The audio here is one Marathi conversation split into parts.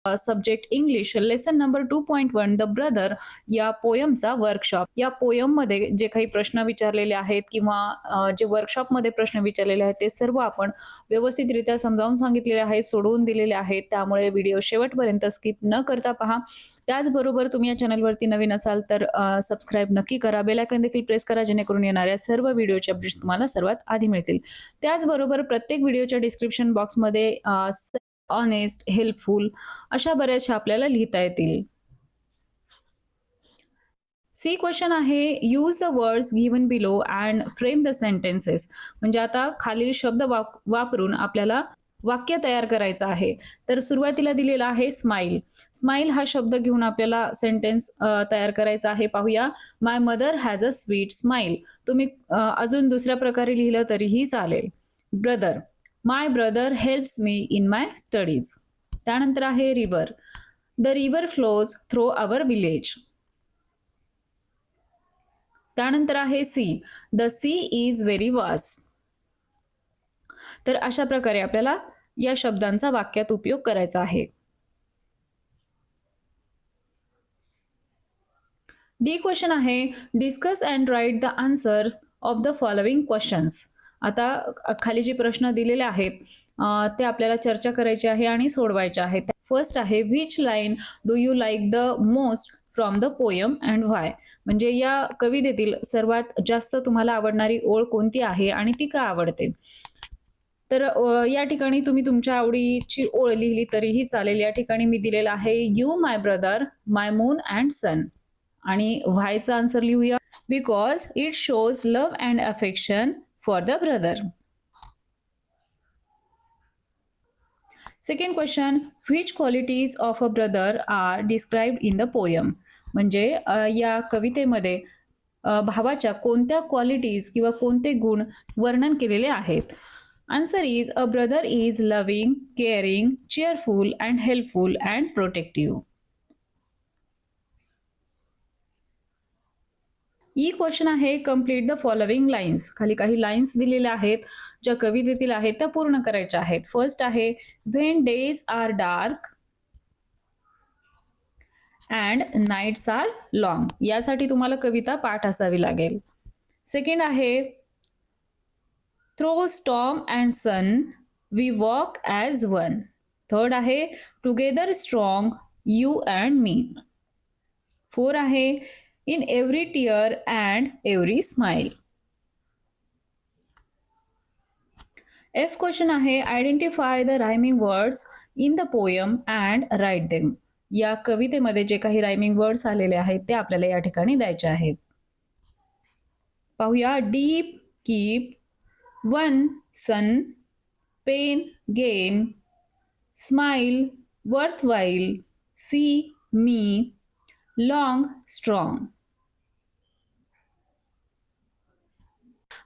Subject English lesson number 2.1 the brother या पोयमचा वर्कशॉप. या पोयम मध्ये जे काही प्रश्न विचारलेले आहेत किंवा जे वर्कशॉपमध्ये प्रश्न विचारलेले आहेत ते सर्व आपण व्यवस्थितरित्या समजावून सांगितलेले आहेत, सोडवून दिलेले आहेत. त्यामुळे व्हिडिओ शेवटपर्यंत स्किप न करता पहा. त्याचबरोबर तुम्ही या चॅनलवरती नवीन असाल तर सबस्क्राईब नक्की करा, बेल आयकॉन देखील प्रेस करा, जेणेकरून येणाऱ्या सर्व व्हिडिओचे अपडेट्स तुम्हाला सर्वात आधी मिळतील. त्याचबरोबर प्रत्येक व्हिडिओच्या डिस्क्रिप्शन बॉक्समध्ये ऑनेस्ट, हेल्पफुल अशा बऱ्याचशा आपल्याला लिहिता येतील. सी क्वेश्चन आहे, use the words given below and frame the sentences. म्हणजे आता खालील शब्द वापरून आपल्याला वाक्य तयार करायचं आहे. तर सुरुवातीला दिलेला आहे स्माइल. स्माइल हा शब्द घेऊन आपल्याला सेंटेन्स तयार करायचा आहे. पाहूया, my mother has a sweet smile. तुम्ही अजून दुसऱ्या प्रकारे लिहिलं तरीही चालेल. Brother, my brother helps me in my studies. त्यानंतर आहे river. The river flows through our village. त्यानंतर आहे sea. The sea is very vast. तर अशा प्रकारे आपल्याला या शब्दांचा वाक्यात उपयोग करायचा आहे. डी क्वेश्चन आहे, discuss and write the answers of the following questions. आता खाली जे प्रश्न दिलेले आहेत ते आपल्याला चर्चा करायची आहे आणि सोडवायचे आहेत. फर्स्ट आहे, which line do you like the most from the poem and why. म्हणजे या कवितेतील सर्वात जास्त तुम्हाला आवडणारी ओळ कोणती आहे आणि ती का आवडते. तर या ठिकाणी तुम्ही तुमच्या आवडीची ओळ लिहिली तरीही चालेल. या ठिकाणी मी दिलेला आहे, you my brother, my moon and sun. आणि व्हायचा आन्सर लिहूया, because it shows love and affection for the brother. Second question, which qualities of a brother are described in the poem. म्हणजे या कवितेमध्ये भावाच्या कोणत्या क्वालिटीज किंवा कोणते गुण वर्णन केलेले आहेत. Answer is, a brother is loving, caring, cheerful and helpful and protective. E question आहे, कम्प्लीट द फॉलोइंग लाईन्स. खाली काही लाईन्स दिलेल्या आहेत ज्या कवितेतील आहेत त्या पूर्ण करायच्या आहेत. फर्स्ट आहे, when days are dark and nights are long. यासाठी तुम्हाला कविता पाठ असावी लागेल. सेकंड आहे, through storm and sun we walk as one. Third आहे, together strong you and me. Four आहे, in every tear and every smile. F question आहे, identify the rhyming words in the poem and write them. या कवितेमध्ये जे काही रायमिंग वर्ड्स आलेले आहेत ते आपल्याला या ठिकाणी द्यायचे आहेत. पाहूया, डीप, कीप, वन, सन, पेन, गेन, स्माइल, वर्थवाईल, सी, मी, लॉंग, स्ट्रॉंग.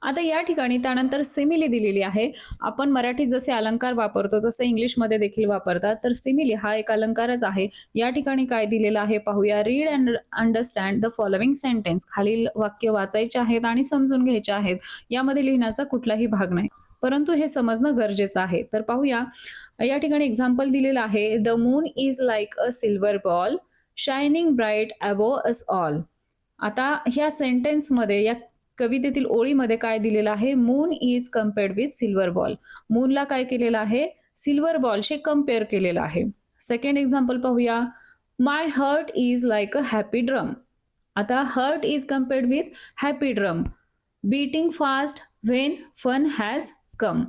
आता या ठिकाणी त्यानंतर सिमिली दिलेली आहे. आपण मराठीत जसे अलंकार वापरतो तसे इंग्लिशमध्ये देखील वापरतात. तर सिमिली हा एक अलंकारच आहे. या ठिकाणी काय दिलेलं आहे पाहूया, read and understand the following sentence. खालील वाक्य वाचायचे आहेत आणि समजून घ्यायचे आहेत. यामध्ये लिहिण्याचा कुठलाही भाग नाही, परंतु हे समजणं गरजेचं आहे. तर पाहूया, या ठिकाणी एक्झाम्पल दिलेलं आहे, the moon is like a silver ball shining bright above us all. आता ह्या सेंटेन्समध्ये, या कवितेतील ओळीमध्ये काय दिलेलं आहे, moon is compared with silver ball. मूनला काय केलेलं आहे, सिल्वर बॉलशी कम्पेअर केलेलं आहे. सेकंड एक्झाम्पल पाहूया, my heart is like a happy drum. आता heart is compared with happy drum, beating fast when fun has come.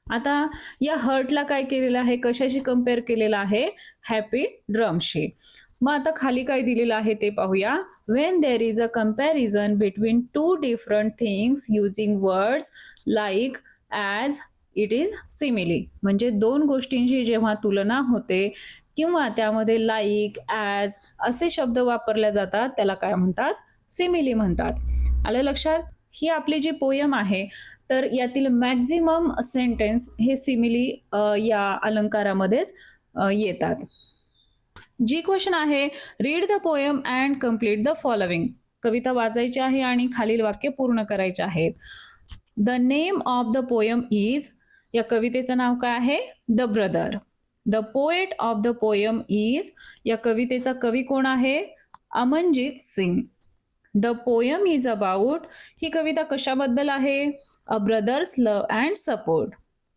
आता या हर्टला काय केलेलं आहे, कशाशी कम्पेअर केलेलं आहे, हॅपी ड्रमशी. मग आता खाली काय दिलेलं आहे ते पाहूया, when there is a comparison between two different things using words like as it is simile. म्हणजे दोन गोष्टींची जेव्हा तुलना होते किंवा त्यामध्ये लाईक, ॲज असे शब्द वापरले जातात त्याला काय म्हणतात, सिमिली म्हणतात. आलं लक्षात. ही आपली जी पोयम आहे तर यातील मॅक्झिमम सेंटेन्स हे सिमिली या अलंकारामध्येच येतात. जी क्वेश्चन आहे, read the poem and complete the following. कविता वाचायची आहे आणि खालील वाक्य पूर्ण करायचे आहेत. The name of the poem is, या कवितेचं नाव काय आहे, the brother. The poet of the poem is, या कवितेचा कवी कोण आहे? Amanjeet Singh. The poem is about, ही कविता कशाबद्दल आहे? A brother's love and support.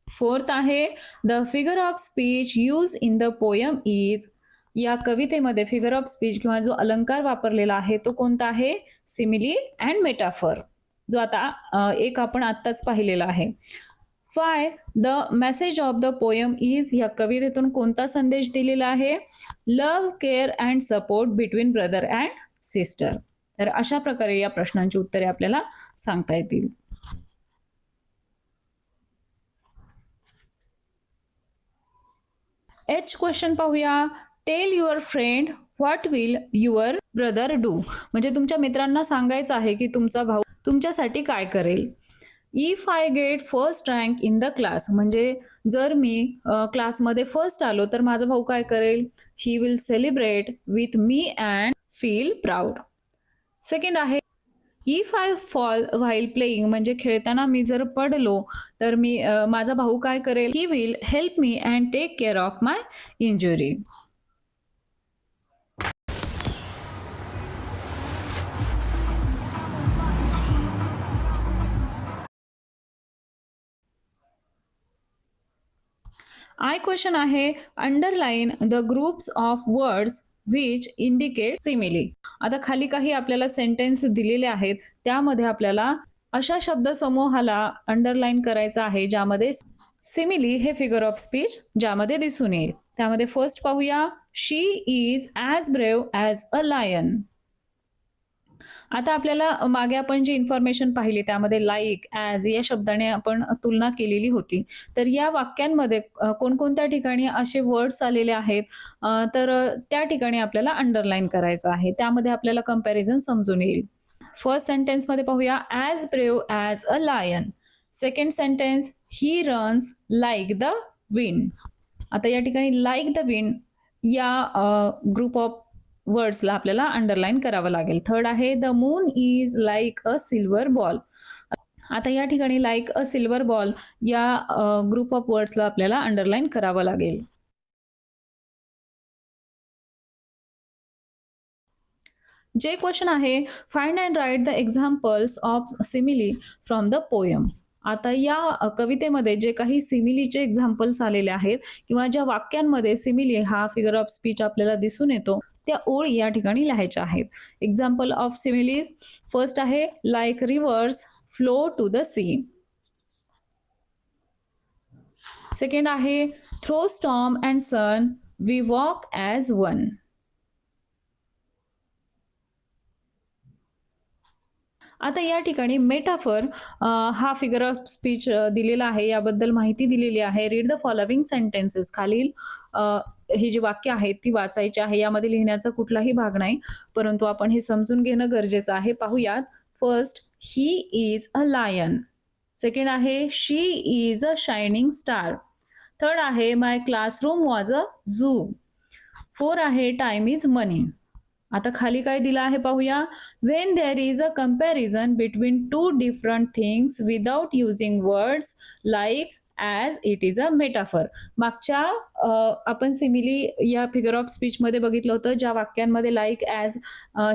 Fourth आहे the figure of speech use in the poem is, या कवितेमध्ये फिगर ऑफ स्पीच किंवा जो अलंकार वापरलेला आहे तो कोणता आहे? सिमिली अँड मेटाफर, जो आता एक आपण आत्ताच पाहिलेला आहे. Five the message of the poem is, या कवितेतून कोणता संदेश दिलेला आहे? Love, care and support between brother and sister. तर अशा प्रकारे या प्रश्नांची उत्तरे आपल्याला सांगता येतील. एच क्वेश्चन पाहूया. Tell your friend what will your brother do, म्हणजे तुमच्या मित्रांना सांगायचं आहे की तुमचा भाऊ तुमच्यासाठी काय करेल. If I get first rank in the class, म्हणजे जर मी क्लासमध्ये फर्स्ट आलो तर माझा भाऊ काय करेल? He will celebrate with me and feel proud. Second आहे if I fall while playing, म्हणजे खेळताना मी जर पडलो तर माझा भाऊ काय करेल? He will help me and take care of my injury. I question आहे underline the groups of words which indicate simile. आता खाली काही आपल्याला सेंटेन्स दिलेले आहेत, त्यामध्ये आपल्याला अशा शब्दसमूहाला अंडरलाईन करायचा आहे ज्यामध्ये सिमिली हे फिगर ऑफ स्पीच ज्यामध्ये दिसून येईल. त्यामध्ये फर्स्ट पाहूया. She is as brave as a lion. आता आपल्याला मागे आपण जी इन्फॉर्मेशन पाहिली त्यामध्ये लाईक, ॲज या शब्दाने आपण तुलना केलेली होती. तर या वाक्यांमध्ये कोणकोणत्या ठिकाणी असे वर्ड्स आलेले आहेत, तर त्या ठिकाणी आपल्याला अंडरलाईन करायचं आहे. त्यामध्ये आपल्याला कंपॅरिझन समजून येईल. फर्स्ट सेंटेन्समध्ये पाहूया. As brave as a lion. Second sentence he runs like the wind. आता या ठिकाणी लाईक द विंड या ग्रुप ऑफ वर्ड्सला आपल्याला अंडरलाईन करावं लागेल. थर्ड आहे the moon is like a silver ball. आता या ठिकाणी लाईक अ सिल्वर बॉल या ग्रुप ऑफ वर्ड्सला आपल्याला अंडरलाईन करावं लागेल. जे क्वेश्चन आहे find and write the examples of simile from the poem. आता या कवितेमध्ये जे काही सिमिलीचे एक्झाम्पल्स आलेले आहेत किंवा ज्या वाक्यांमध्ये सिमिली हा फिगर ऑफ स्पीच आपल्याला दिसून येतो त्या ओळी या ठिकाणी लिहायच्या आहेत. एक्झाम्पल ऑफ सिमिलीज फर्स्ट आहे like rivers flow to the sea. Second आहे through storm and sun we walk as one. आता या ठिकाणी मेटाफर हा फिगर ऑफ स्पीच दिलेला आहे, याबद्दल माहिती दिलेली आहे. Read the following sentences. खालील ही जी वाक्य आहेत ती वाचायची आहे. यामध्ये लिहिण्याचा कुठलाही भाग नाही, परंतु आपण हे समजून घेणं गरजेचं आहे. पाहूयात. First, he is a lion. Second आहे she is a shining star. Third आहे my classroom was a zoo. Four आहे टाइम इज मनी. आता खाली काय दिलं आहे पाहूया. When there is a comparison between two different things without using words like as it is a metaphor. मागच्या आपण सिमिली या फिगर ऑफ स्पीच मध्ये बघितलं होतं, ज्या वाक्यांमध्ये लाईक ॲज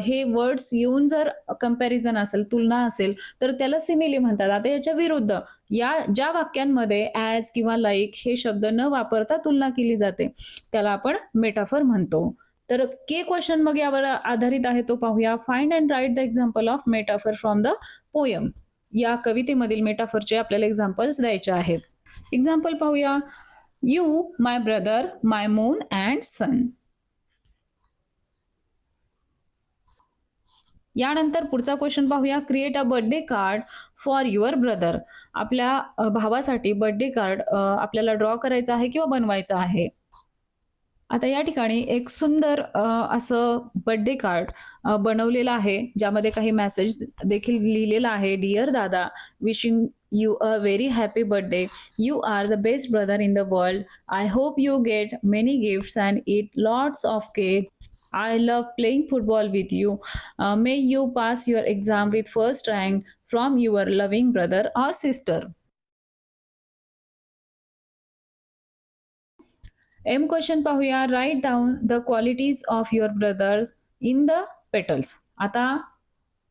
हे वर्ड्स येऊन जर कंपॅरिझन असेल, तुलना असेल, तर त्याला सिमिली म्हणतात. आता याच्या विरुद्ध या ज्या वाक्यांमध्ये ॲज किंवा लाईक हे शब्द न वापरता तुलना केली जाते त्याला आपण मेटाफर म्हणतो. तर के क्वेश्चन मग यावर आधारित आहे, तो पाहूया. Find and write the example of metaphor from the poem. या कवितेमधील मेटाफरचे आपल्याला एक्झाम्पल्स द्यायचे आहेत. एक्झाम्पल पाहूया. You, my brother, my moon and sun. यानंतर पुढचा क्वेश्चन पाहूया. Create a birthday card for your brother. आपल्या भावासाठी बर्थडे कार्ड आपल्याला ड्रॉ करायचा आहे किंवा बनवायचा आहे. आता या ठिकाणी एक सुंदर असं बर्थडे कार्ड बनवलेलं आहे, ज्यामध्ये काही मेसेज देखील लिहिलेला आहे. Dear dada, wishing you a very happy birthday. You are the best brother in the world. I hope you get many gifts and eat lots of cake. I love playing football with you. May you pass your exam with first rank from your loving brother or sister. M question पाहूया. Write down the qualities of your brothers in the petals. आता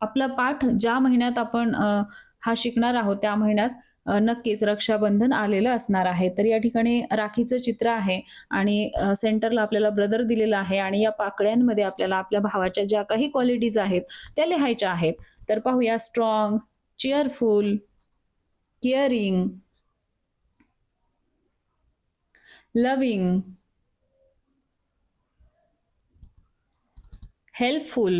आपला पाठ ज्या महिन्यात आपण हा शिकणार आहोत त्या महिन्यात नक्कीच रक्षाबंधन आलेलं असणार आहे. तर या ठिकाणी राखीचं चित्र आहे आणि सेंटरला आपल्याला ब्रदर दिलेला आहे आणि या पाकळ्यांमध्ये आपल्याला आपल्या भावाच्या ज्या काही क्वालिटीज आहेत त्या लिहायच्या आहेत. तर पाहूया. Strong, cheerful, caring, loving, helpful,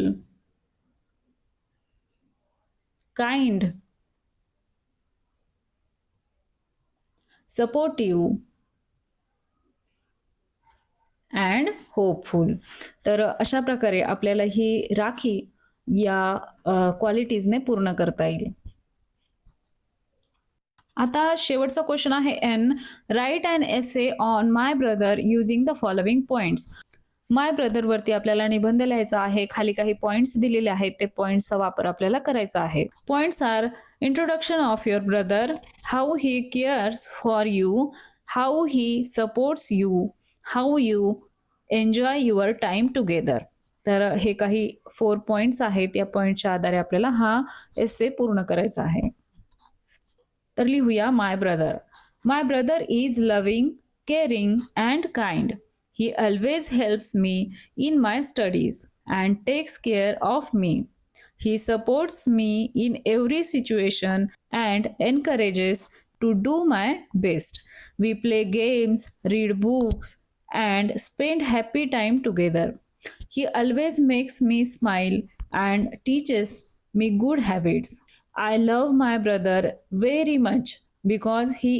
kind, supportive and hopeful. तर अशा प्रकारे आपल्याला ही राखी या क्वालिटीजने पूर्ण करता येईल. आता शेवटचा क्वेश्चन आहे N. Write and essay on my brother using the following points. My brother वरती आपल्याला निबंध लिहायचा आहे. खाली काही पॉइंट्स दिलेले आहेत, ते पॉइंट्सचा वापर आपल्याला करायचा आहे. Points are introduction of your brother, how he cares for you, how he supports you, how you enjoy your time together. तर हे काही 4 पॉइंट्स आहेत. या पॉइंटच्या आधारे आपल्याला हा एसे पूर्ण करायचा आहे. तर लिहूया. My brother. My brother is loving, caring and kind. He always helps me in my studies and takes care of me. He supports me in every situation and encourages to do my best. We play games, read books, and spend happy time together. He always makes me smile and teaches me good habits. I love my brother very much because he